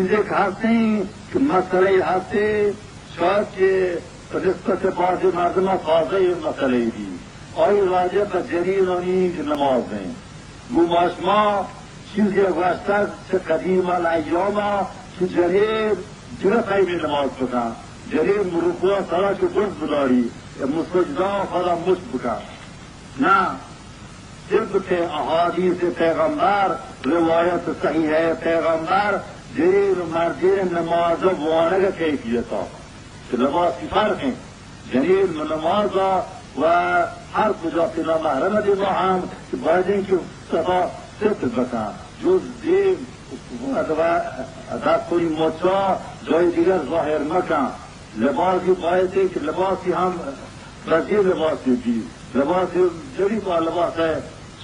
چیزی که هستیم که مسئله هستی شاید که نسبت بعضی مردم تازه مسئله دی آئی راجع به جریرانی که نماز دیں گماش ما چیزی واسطه چه قدیم الایام که جریر جرا قیمی نماز بکن جریر مرکوع سرا که برد بداری مسجدان خدا مش بکن نه طبق احادیث پیغمبر روایت صحیح پیغمبر جریر مردیر نماز وانه کیفیتا که لباس کی فرق ہے جریر نماز و هر کجا که نامحرم دی ما هم که باید این که صدا ستر بکن جز دیم دست کنی مچا جای دیگر ظاهر مکن لباسی باید که لباسی هم وزیر لباسی دی لباس جری کا لباس ہے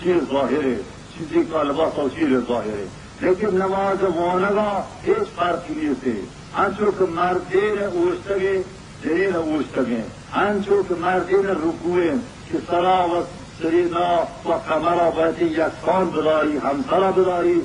شیر ظاہرے چیزی کا لباس اور شیر ظاہرے لیکن نماز وانگا اس فرق لیے سے انچو کہ مردین اوشتگے جرین اوشتگے انچو کہ مردین رکوئے کہ سرا و سرینا و قمرہ باید یکسان بداری ہم سرا بداری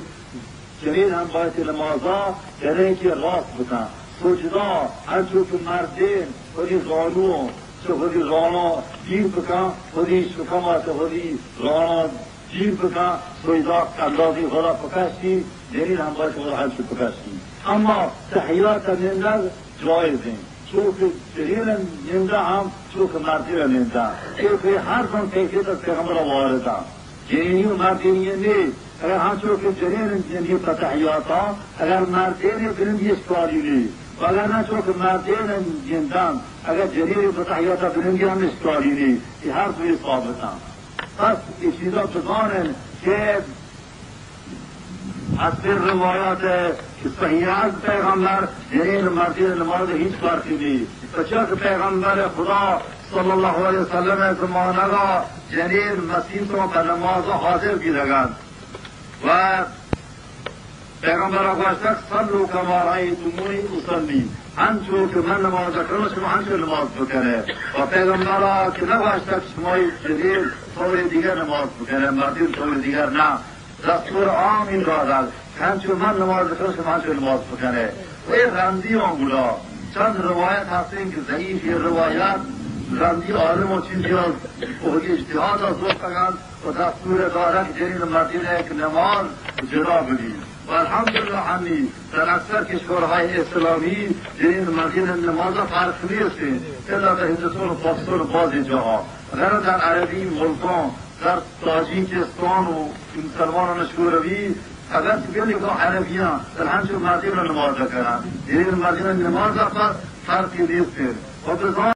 جرین هم باید نمازا جرین کی راست بکن سجدا انچو کہ مردین خودی زانو چه خودی رانا گیر بکن خودی شکما چه خودی رانا گیر بکن سویدا اندازی خدا پکشتی جرین هم باید خدا حلش پکشتی اما تحیات ننده جایزه چون که جرین ننده هم چون که مردی را ننده که هر زن کیفیت از پیغمبر وارده جرینی و مردینی نیست اگر هم چون که جرین ننده تحیاتا اگر مردینی بلندی اشکالی نیست و اگر نه چون که مردین جندن اگر جریر بتحیاتا بلندی هم اشکالی نیست این هر دوی ثابتن پس این چیزا بزانن که از این روایات که صحیح از پیغمبر جریر مردین نماز هیچ فرقی نیست بچه که پیغمبر خدا صلی الله علیه وسلم زمانه را جریر مسیح رو به نماز حاضر گیرگن و پیغمبر آقاشتک صلو کما رأیتمونی اصلی انچو که من نماز کنم شما انچو نماز بکنه و پیغمبر که نگاشتک شمای جدید طور دیگر نماز بکنه مردین طور دیگر نه دستور عام این دادل که انچو من نماز کنم شما انچو نماز بکنه و این رندی آنگولا چند روایت هستین که ضعیف یه روایت رندی عالم و چیزی را بخوری اجتحاد از وقتگن و دستور داره که جنین مردینه که نماز جدا بگید و الحمدلله همی در اکثر کشورهای اسلامی جنین مردین نماز فرق نیست الا در هندوستان و پاکستان و بعضی جاها غیر در عربی ملکان در تاجیکستان و مسلمانان شوروی اگر بیانی که عربیان در همچون مردین نماز کنند جنین مردین نماز فرقی نیست و